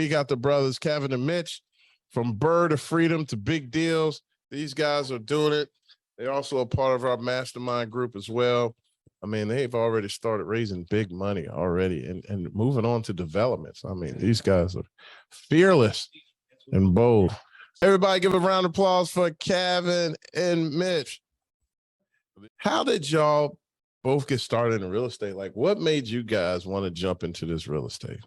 We got the brothers, Kevin and Mitch, from BRRRR to Freedom to Big Deals. These guys are doing it. They're also a part of our mastermind group as well. I mean, they've already started raising big money already and moving on to developments. I mean, these guys are fearless and bold. Everybody give a round of applause for Kevin and Mitch. How did y'all both get started in real estate? Like, what made you guys want to jump into this real estate?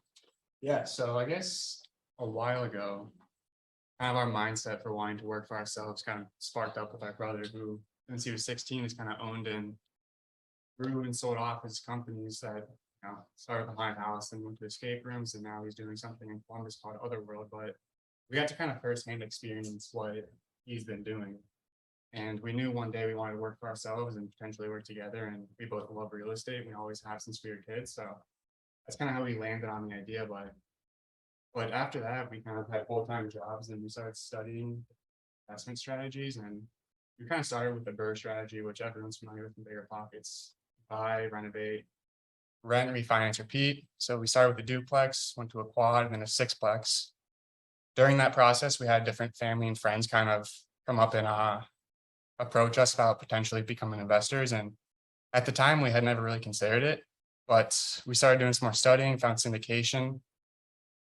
Yeah, so I guess a while ago, kind of our mindset for wanting to work for ourselves kind of sparked up with our brother, who since he was 16 has kind of owned and grew and sold off his companies that started behind house and went to escape rooms, and now he's doing something in Columbus called Otherworld. But we got to kind of firsthand experience what he's been doing, and we knew one day we wanted to work for ourselves and potentially work together. And we both love real estate. We always have since we were kids, so that's kind of how we landed on the idea. But after that, we kind of had full-time jobs and we started studying investment strategies, and we kind of started with the BRRRR strategy, which everyone's familiar with in bigger pockets: buy, renovate, rent, refinance, repeat. So we started with a duplex, went to a quad, and then a sixplex. During that process, we had different family and friends kind of come up and approach us about potentially becoming investors. And at the time, we had never really considered it, but we started doing some more studying, found syndication.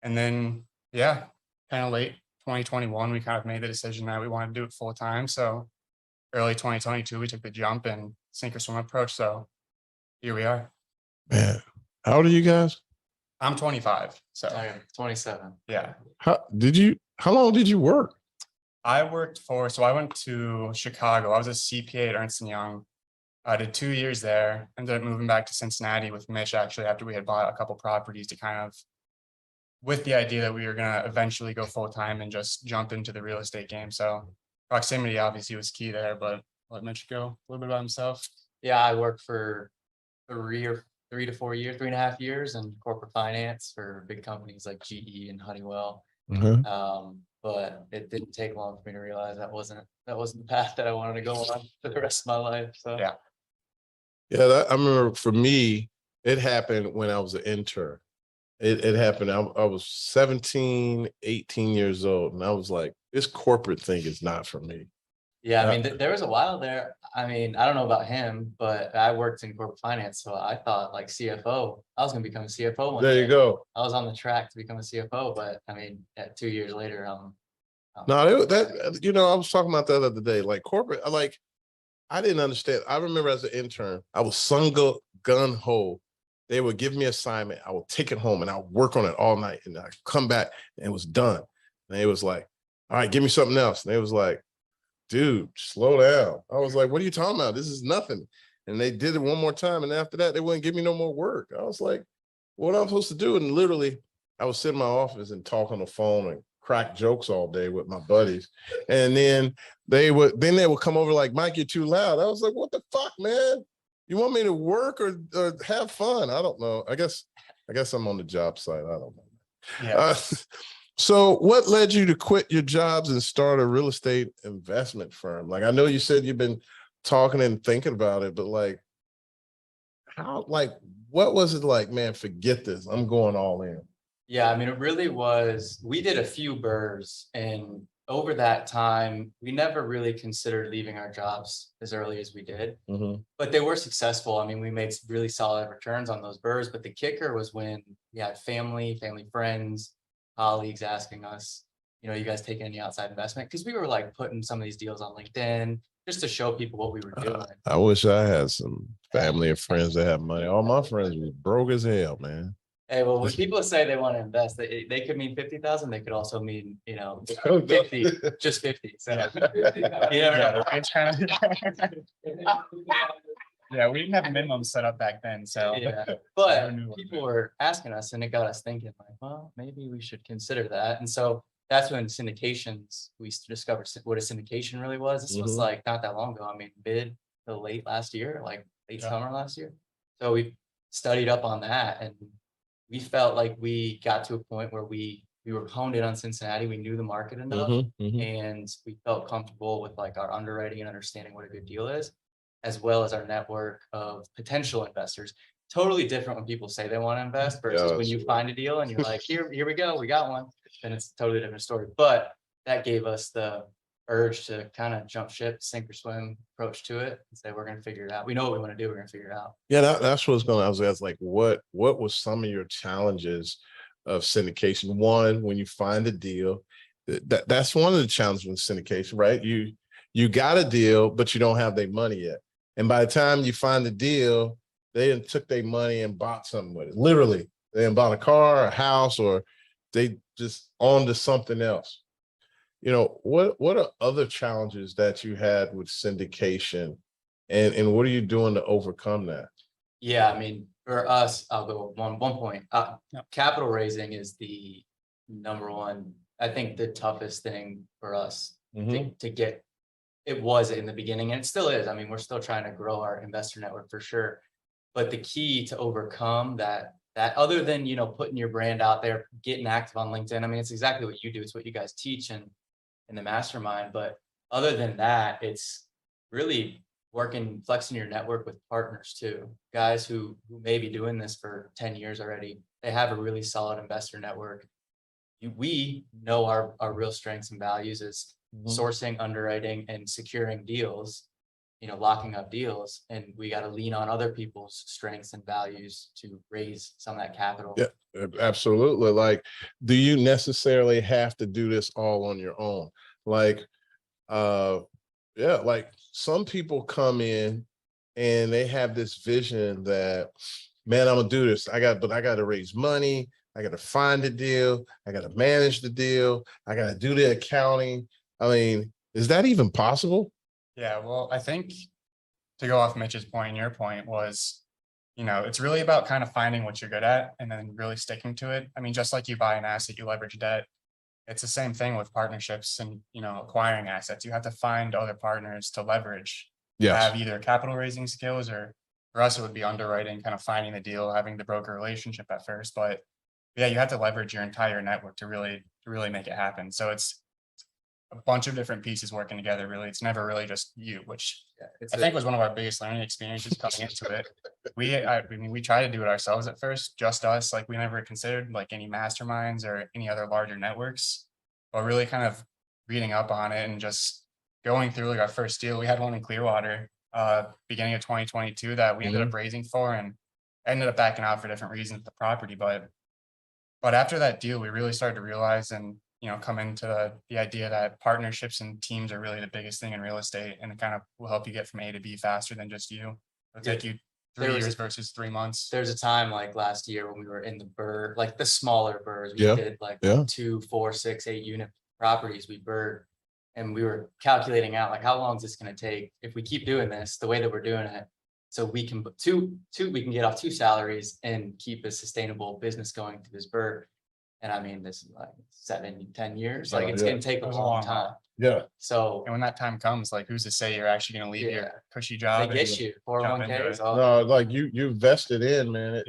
And then, yeah, kind of late 2021, we kind of made the decision that we wanted to do it full time. So early 2022, we took the jump and sink or swim approach. So here we are. Man, how old are you guys? I'm 25. So I am 27. yeah. How long did you work? I went to Chicago. I was a CPA at Ernst & Young. I did 2 years there, ended up moving back to Cincinnati with Mitch actually after we had bought a couple properties to kind of, with the idea that we were going to eventually go full time and just jump into the real estate game. So proximity obviously was key there, but let Mitch go a little bit about himself. Yeah, I worked for 3 to 4 years, 3.5 years in corporate finance for big companies like GE and Honeywell. But it didn't take long for me to realize that wasn't the path that I wanted to go on for the rest of my life. So Yeah. I remember for me, it happened when I was an intern. It happened. I was 17, 18 years old, and I was like, this corporate thing is not for me. yeah, I mean, there was a while there. I mean, I don't know about him, but I worked in corporate finance, so I thought like CFO. I was going to become a CFO one There day. you go. I was on the track to become a CFO, but I mean, 2 years later, No, I was talking about that the other day. Like corporate, I didn't understand. I remember as an intern, I was gun ho. They would give me an assignment. I would take it home and I would work on it all night, and I come back and it was done. And it was like, all right, give me something else. And they was like, dude, slow down. I was like, what are you talking about? This is nothing. And they did it one more time. And after that, they wouldn't give me no more work. I was like, what am I supposed to do? And literally, I would sit in my office and talk on the phone and crack jokes all day with my buddies. And then they would come over like, Mike, you're too loud. I was like, what the fuck, man? You want me to work or have fun? I don't know. I guess I'm on the job site. I don't know. Yeah. So what led you to quit your jobs and start a real estate investment firm? Like, I know you said you've been talking and thinking about it, but what was it like, man, forget this, I'm going all in? Yeah, I mean, it really was. We did a few BRRRRs, and over that time, we never really considered leaving our jobs as early as we did, but they were successful. I mean, we made really solid returns on those BRRRRs, but the kicker was when we had family friends, colleagues asking us, you guys taking any outside investment? Because we were like putting some of these deals on LinkedIn just to show people what we were doing. I wish I had some family and friends that have money. All my friends were broke as hell, man. Hey, well, when people say they want to invest, they could mean 50,000. They could also mean, 50, just 50. So It's kind of yeah, we didn't have a minimum set up back then. So yeah, but people were asking us, and it got us thinking, like, well, maybe we should consider that. And so that's when syndications, we discovered what a syndication really was. This was like not that long ago. I mean, mid to late last year, like late summer last year. So we studied up on that, and we felt like we got to a point where we were honed in on Cincinnati. We knew the market enough, and we felt comfortable with like our underwriting and understanding what a good deal is, as well as our network of potential investors. Totally different when people say they want to invest versus when you find a deal and you're like, here we go, we got one. then it's a totally different story. But that gave us the urge to kind of jump ship, sink or swim approach to it and say, we're going to figure it out. We know what we want to do. We're going to figure it out. Yeah, that's what I was asking, like, what was some of your challenges of syndication? One, when you find a deal, that's one of the challenges with syndication, right? You got a deal, but you don't have their money yet. And by the time you find the deal, they done took their money and bought something with it. Literally, they done bought a car, a house, or they just on to something else. You know, what are other challenges that you had with syndication, and what are you doing to overcome that? Yeah, I mean, for us, I'll go one point. Yep. Capital raising is the number one, I think the toughest thing for us to get. It was in the beginning, and it still is. I mean, we're still trying to grow our investor network for sure. But the key to overcome that other than, you know, putting your brand out there, getting active on LinkedIn, I mean, it's exactly what you do. It's what you guys teach in the mastermind. But other than that, it's really flexing your network with partners too. Guys who may be doing this for 10 years already. They have a really solid investor network. We know our real strengths and values is sourcing, underwriting, and securing deals, you know, locking up deals. And we got to lean on other people's strengths and values to raise some of that capital. Yeah, absolutely. Like, do you necessarily have to do this all on your own? Like, yeah, like some people come in and they have this vision that, man, I'm gonna do this. I got to raise money. I got to find the deal. I got to manage the deal. I got to do the accounting. I mean, is that even possible? Yeah, well, I think to go off Mitch's point and your point was, you know, it's really about kind of finding what you're good at and then really sticking to it. I mean, just like you buy an asset, you leverage debt. It's the same thing with partnerships and, you know, acquiring assets. You have to find other partners to leverage. Yes. Have either capital raising skills, or for us, it would be underwriting, kind of finding the deal, having the broker relationship at first. But yeah, you have to leverage your entire network to really make it happen. So it's a bunch of different pieces working together. Really, it's never really just you, which I think was one of our biggest learning experiences coming into it. I mean, we tried to do it ourselves at first, just us. Like, we never considered like any masterminds or any other larger networks, but really kind of reading up on it and just going through like our first deal. We had one in Clearwater, beginning of 2022 that we ended up raising for, and ended up backing out for different reasons with the property. But after that deal, we really started to realize and, you know, come into the idea that partnerships and teams are really the biggest thing in real estate, and it kind of will help you get from A to B faster than just you. It'll take you 3 years versus 3 months. There's a time like last year when we were in the BRRRR, like the smaller BRRRRs, we did like 2, 4, 6, 8 unit properties we BRRRRed, and we were calculating out like, how long is this going to take if we keep doing this the way that we're doing it, so we can we can get off 2 salaries and keep a sustainable business going through this BRRRR. And I mean, this is like 7-10 years. Like, it's going to take a long time. Yeah. So, And when that time comes, like, who's to say you're actually going to leave your cushy job? big issue. jump into 401ks. it. No, like you vested in, man.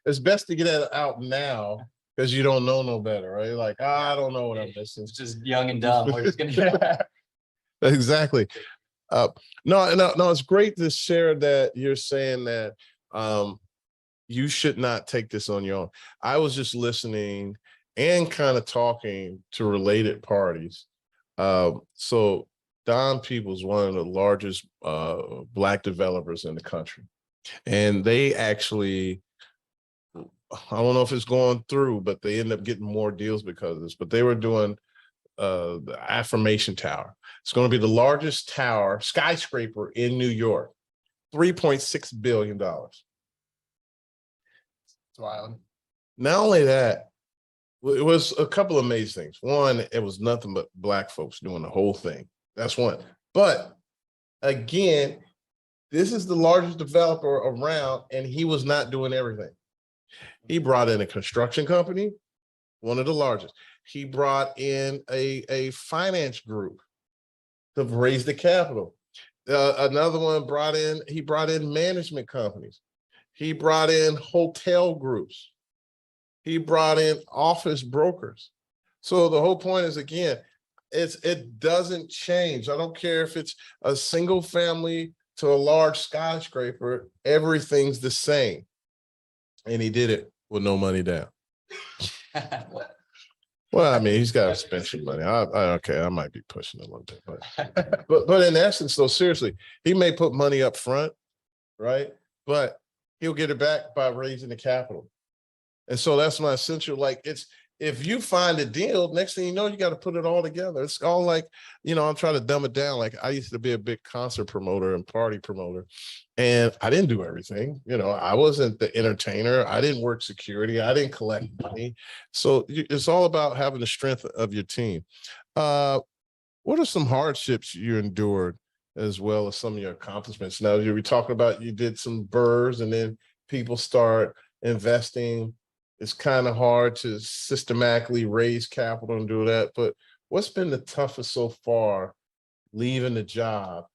It's best to get it out now because you don't know no better, right? Like, I don't know what I'm missing. It's just young and dumb. We're just gonna Exactly. No, it's great to share that you're saying that you should not take this on your own. I was just listening and kind of talking to related parties. So Don Peoples, one of the largest Black developers in the country, and they actually, I don't know if it's going through, but they end up getting more deals because of this. But they were doing the Affirmation Tower. It's going to be the largest skyscraper in New York, $3.6 billion. It's wild. Not only that, it was a couple of amazing things. One, it was nothing but Black folks doing the whole thing. That's one. But again, this is the largest developer around, and he was not doing everything. He brought in a construction company, one of the largest. He brought in a finance group to raise the capital. Another one brought in management companies. He brought in hotel groups. He brought in office brokers. So the whole point is, again, it doesn't change. I don't care if it's a single family to a large skyscraper, everything's the same. And he did it with no money down. Well, I mean, he's got to spend some money. Okay, I might be pushing a little bit, but in essence, though, seriously, he may put money up front, right? But he'll get it back by raising the capital. And so that's my essential. Like, it's, if you find a deal, next thing you know, you got to put it all together. It's all like, I'm trying to dumb it down. Like, I used to be a big concert promoter and party promoter, and I didn't do everything. I wasn't the entertainer. I didn't work security. I didn't collect money. So it's all about having the strength of your team. What are some hardships you endured, as well as some of your accomplishments? Now, you were talking about you did some BRRRRs, and then people start investing. It's kind of hard to systematically raise capital and do that. But what's been the toughest so far, leaving the job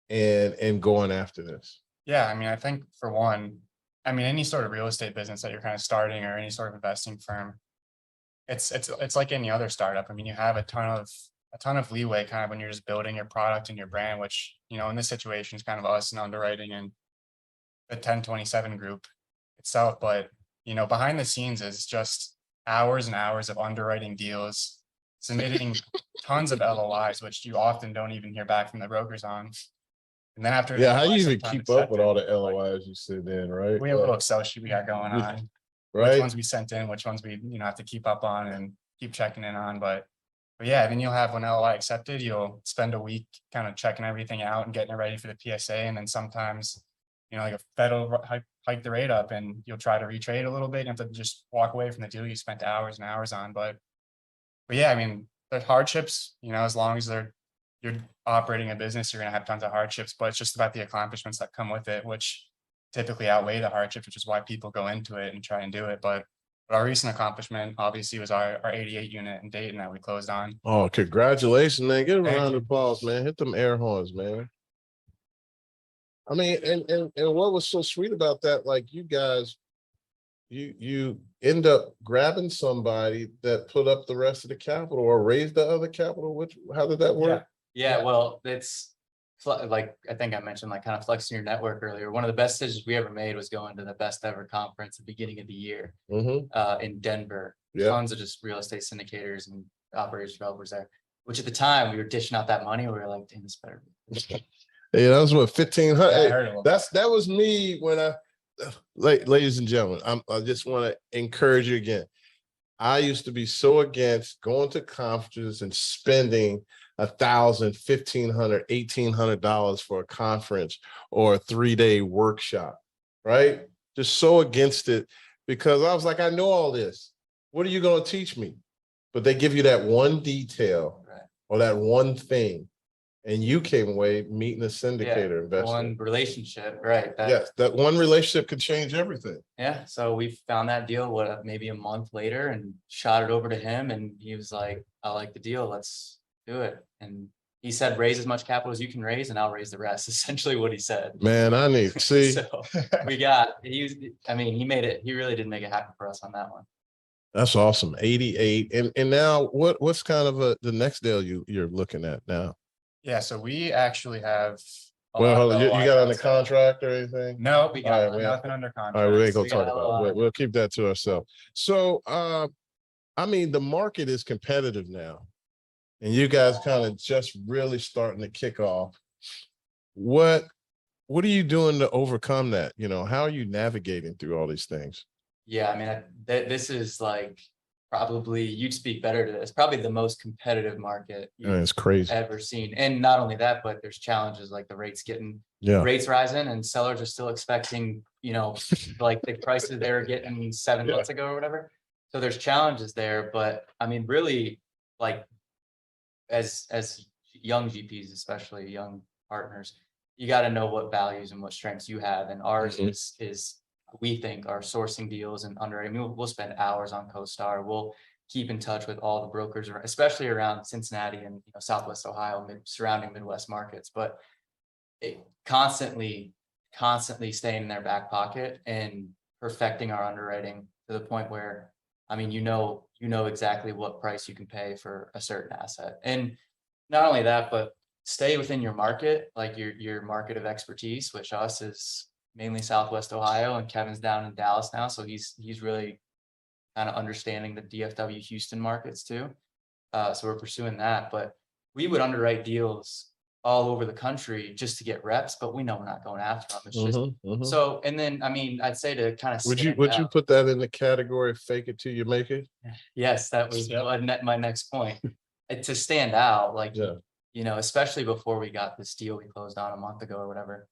and going after this? Yeah, I mean, I think for one, I mean, any sort of real estate business that you're kind of starting or any sort of investing firm, it's like any other startup. I mean, you have a ton of leeway kind of when you're just building your product and your brand, which, in this situation is kind of us and underwriting and the 1027 Group itself. But behind the scenes is just hours and hours of underwriting deals, submitting tons of LOIs, which you often don't even hear back from the brokers on. And then after, Yeah, how do you even sometimes keep up with accepted, all the like, LOIs you send in, right? we have a little Excel sheet we got going on, which Right? ones we sent in, which ones we, have to keep up on and keep checking in on. But yeah, then you'll have one LOI accepted, you'll spend a week kind of checking everything out and getting it ready for the PSA. And then sometimes, like a Fed will hike the rate up and you'll try to retrade a little bit. You have to just walk away from the deal you spent hours and hours on. But yeah, I mean, there's hardships, as long as you're operating a business, you're going to have tons of hardships, but it's just about the accomplishments that come with it, which typically outweigh the hardships, which is why people go into it and try and do it. But our recent accomplishment obviously was our 88 unit in Dayton that we closed on. Oh, congratulations, man. Give him a Thank round you. of applause, man. Hit them air horns, man. I mean, and what was so sweet about that, like, you guys, you end up grabbing somebody that put up the rest of the capital or raised the other capital. How did that work? Yeah, well, it's like, I think I mentioned, like, kind of flexing your network earlier. One of the best decisions we ever made was going to the best ever conference at the beginning of the year in Denver. Yeah. Tons of just real estate syndicators and operators, developers there, which at the time we were dishing out that money. We were like, damn, this better. Hey, that was what, 1,500. Yeah, I heard of them. That was me when ladies and gentlemen, I just want to encourage you again. I used to be so against going to conferences and spending $1,000, $1,500, $1,800 for a conference or a 3-day workshop, right? Just so against it, because I was like, I know all this. What are you going to teach me? But they give you that one detail, Right. or that one thing. And you came away meeting a syndicator investor. One relationship, right? Yes, that one relationship could change everything. Yeah, so we found that deal maybe a month later and shot it over to him, and he was like, I like the deal, let's do it. And he said, raise as much capital as you can raise and I'll raise the rest. Essentially what he said. Man, I need see. So he made it, he really did make it happen for us on that one. That's awesome. 88. And now what's kind of the next deal you're looking at now? Yeah, so we actually have. Well, hold on, you got under contract or anything? No, we got All right, nothing under contract. All right, we ain't gonna We talk got about it. We'll keep that to ourselves. So, I mean, the market is competitive now, and you guys kind of just really starting to kick off. What are you doing to overcome that? How are you navigating through all these things? Yeah, I mean, this is like, probably, you'd speak better to this, probably the most competitive market It's crazy. ever seen. And not only that, but there's challenges like the rates rising, and sellers are still expecting, like the prices they were getting 7 months ago or whatever. So there's challenges there. But I mean, really, like, as young GPs, especially young partners, you got to know what values and what strengths you have. And ours is we think our sourcing deals and underwriting. I mean, we'll spend hours on CoStar. We'll keep in touch with all the brokers, especially around Cincinnati and Southwest Ohio, surrounding Midwest markets. But constantly staying in their back pocket and perfecting our underwriting to the point where, I mean, you know exactly what price you can pay for a certain asset. And not only that, but stay within your market, like your market of expertise, which us is mainly Southwest Ohio, and Kevin's down in Dallas now. So he's really kind of understanding the DFW Houston markets too. So we're pursuing that, but we would underwrite deals all over the country just to get reps, but we know we're not going after them. It's just so, and then, I mean, I'd say to kind of Would you put that in the category of fake it till you make it? Yes, that was my next point. To stand out, like, you know, especially before we got this deal we closed on a month ago or whatever,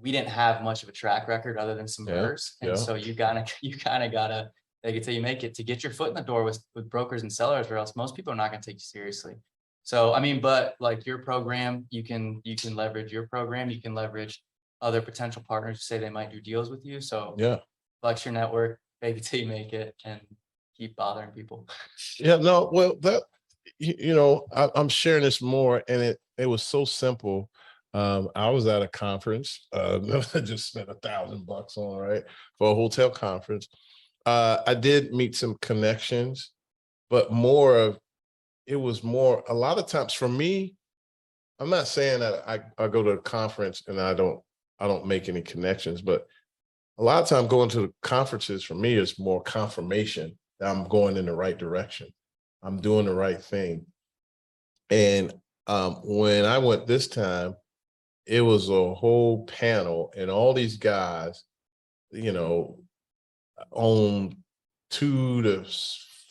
we didn't have much of a track record other than some BRRRRs. And so you kind of gotta fake it till you make it to get your foot in the door with brokers and sellers, or else most people are not gonna take you seriously. So, I mean, but like your program, you can leverage your program, you can leverage other potential partners who say they might do deals with you. So flex your network, fake it till you make it, and keep bothering people. Yeah, no, well, that, you know, I'm sharing this more, and it was so simple. I was at a conference, I just spent $1,000 on, right, for a hotel conference. I did meet some connections, but it was more, a lot of times for me, I'm not saying that I go to a conference and I don't make any connections, but a lot of time going to the conferences for me is more confirmation that I'm going in the right direction. I'm doing the right thing. And when I went this time, it was a whole panel, and all these guys, you know, own 2 to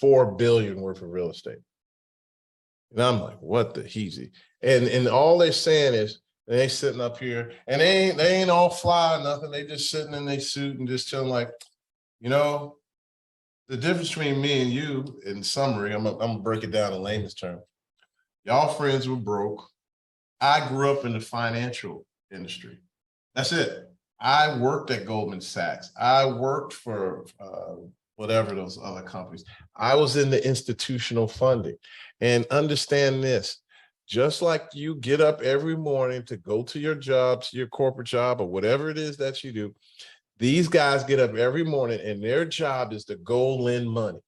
4 billion worth of real estate. And I'm like, what the heezy? And all they're saying is, they sitting up here, and they ain't all fly or nothing. They just sitting in their suit and just chilling, like, you know, the difference between me and you, in summary, I'm gonna break it down in layman's terms. Y'all friends were broke. I grew up in the financial industry. That's it. I worked at Goldman Sachs. I worked for whatever those other companies. I was in the institutional funding. And understand this, just like you get up every morning to go to your job, to your corporate job, or whatever it is that you do, these guys get up every morning and their job is to go lend money.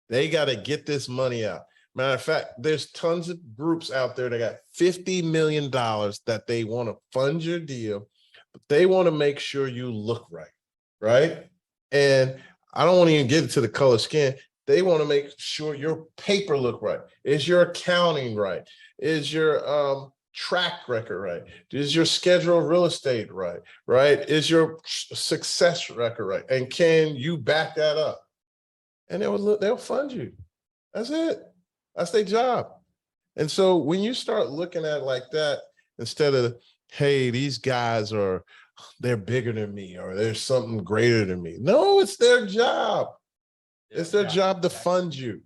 They got to get this money out. Matter of fact, there's tons of groups out there that got $50 million that they want to fund your deal, but they want to make sure you look right, right? And I don't want to even get into the color skin. They want to make sure your paper look right. Is your accounting right? Is your track record right? Is your schedule of real estate right? Right? Is your success record right? And can you back that up? And they'll fund you. That's it. That's their job. And so when you start looking at it like that, instead of, hey, these guys they're bigger than me, or there's something greater than me. No, it's their job. It's their job to fund you.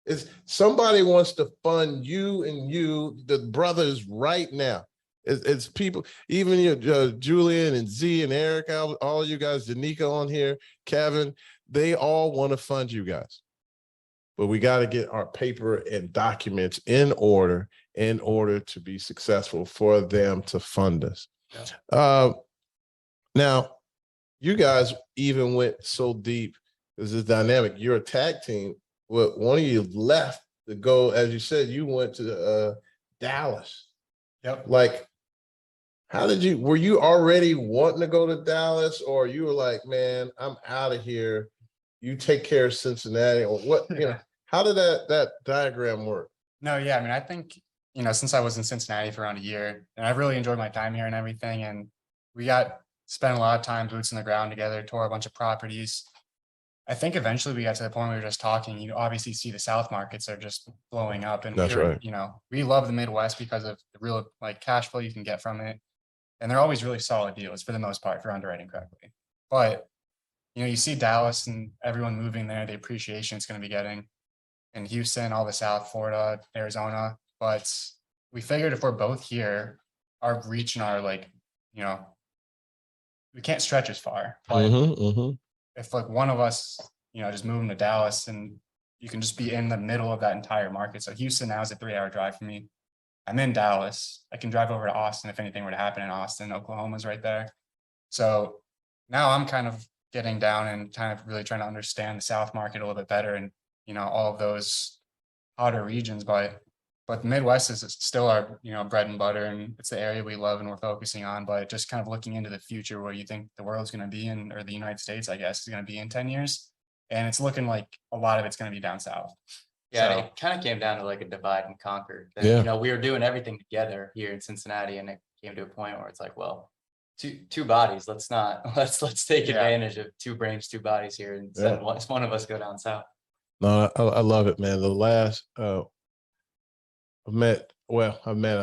It's somebody wants to fund you and you, the brothers, right now. It's people, even your Julian and Z and Eric, all you guys, Danica on here, Kevin, they all want to fund you guys. But we got to get our paper and documents in order to be successful for them to fund us. Now, you guys even went so deep. This is dynamic. You're a tag team. Well, one of you left to go, as you said, you went to Dallas. Yep. Like, were you already wanting to go to Dallas, or you were like, man, I'm out of here. You take care of Cincinnati, or what, you know, how did that diagram work? No, yeah, I mean, I think, you know, since I was in Cincinnati for around a year, and I really enjoyed my time here and everything, and we spent a lot of time boots on the ground together, tore a bunch of properties. I think eventually we got to the point where we were just talking. You obviously see the South markets are just blowing up, and that's right. You know, we love the Midwest because of the real like cash flow you can get from it, and they're always really solid deals for the most part for underwriting correctly. But you know, you see Dallas and everyone moving there, the appreciation it's going to be getting, and Houston, all the South, Florida, Arizona. But we figured if we're both here, our reach and our, like, you know, we can't stretch as far. But if like one of us, you know, just moving to Dallas, and you can just be in the middle of that entire market. So Houston now is a 3-hour drive for me. I'm in Dallas. I can drive over to Austin if anything were to happen in Austin. Oklahoma's right there. So now I'm kind of getting down and kind of really trying to understand the South market a little bit better, and, you know, all of those hotter regions. But the Midwest is still our, you know, bread and butter, and it's the area we love and we're focusing on. But just kind of looking into the future, where you think the world's going to be in, or the United States, I guess, is going to be in 10 years. And it's looking like a lot of it's gonna be down south. Yeah, So- it kind of came down to like a divide and conquer. That, Yeah. You know, we were doing everything together here in Cincinnati, and it came to a point where it's like, well, two bodies. Let's not let's take Yeah. advantage of two brains, two bodies here, and send one of us go down south. No, I love it, man. The last I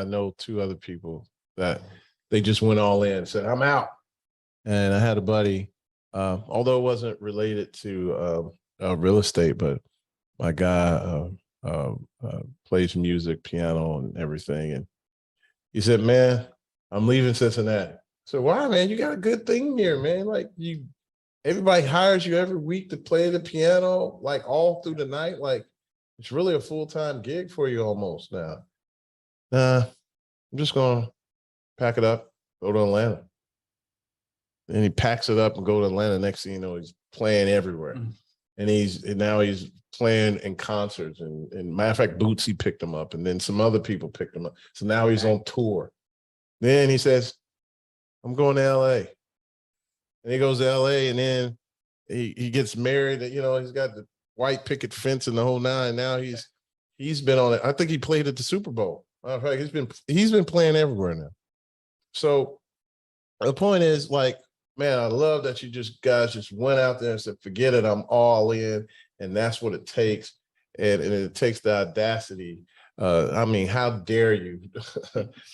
know two other people that they just went all in and said, I'm out. And I had a buddy, although it wasn't related to real estate, but my guy plays music, piano and everything. And he said, man, I'm leaving Cincinnati. I said, why, man? You got a good thing here, man. Like everybody hires you every week to play the piano, like all through the night. Like it's really a full-time gig for you almost now. Nah, I'm just gonna pack it up, go to Atlanta. And he packs it up and go to Atlanta. Next thing you know, he's playing everywhere. And now he's playing in concerts. And matter of fact, Bootsy picked him up, and then some other people picked him up. So now he's on tour. Then he says, I'm going to LA. And he goes to LA, and then he gets married. You know, he's got the white picket fence and the whole nine. Now he's been on it. I think he played at the Super Bowl. Matter of fact, he's been playing everywhere now. So the point is, like, man, I love that you guys just went out there and said, forget it, I'm all in. And that's what it takes. And it takes the audacity. I mean, how dare you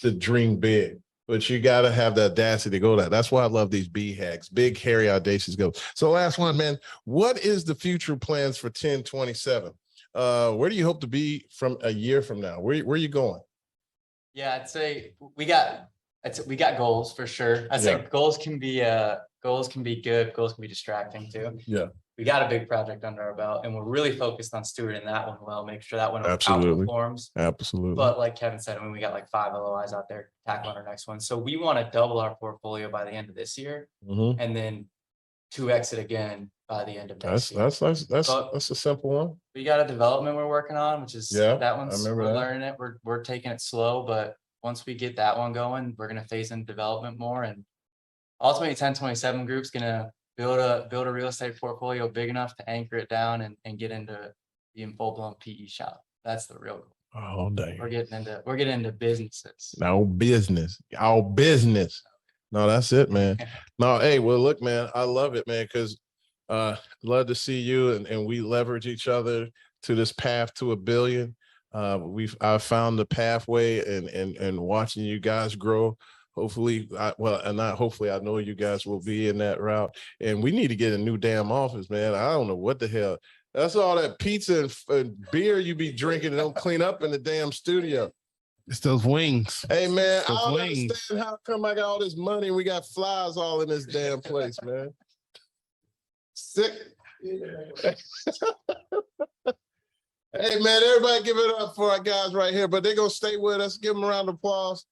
to dream big? But you got to have the audacity to go there. That's why I love these B-hacks, big, hairy, audacious goals. So last one, man, what is the future plans for 1027? Where do you hope to be from a year from now? Where are you going? Yeah, I'd say we got goals for sure. I'd say goals can be good, goals can be distracting too. Yeah. We got a big project under our belt, and we're really focused on stewarding that one well, make sure that one Absolutely. outperforms. Absolutely. But like Kevin said, I mean, we got like 5 LOIs out there tackling our next one. So we want to double our portfolio by the end of this year, and then 2x it again by the end of next year. That's a simple one. We got a development we're working on, which is that one's we're learning it. We're taking it slow, but once we get that one going, we're gonna phase in development more. And ultimately 1027 Group's gonna build a real estate portfolio big enough to anchor it down and get into being full-blown PE shop. That's the real goal. Oh, dang. We're getting into businesses. Our business. No, that's it, man. No, hey, well, look, man, I love it, man, because love to see you and we leverage each other to this path to $1 billion. I've found the pathway and watching you guys grow. Hopefully, I know you guys will be in that route. And we need to get a new damn office, man. I don't know what the hell. That's all that pizza and beer you be drinking and don't clean up in the damn studio. It's those wings. Hey, man, I Those don't wings. understand how come I got all this money and we got flies all in this damn place, man. Sick. Hey, man, everybody give it up for our guys right here, but they're going to stay with us. Give them a round of applause.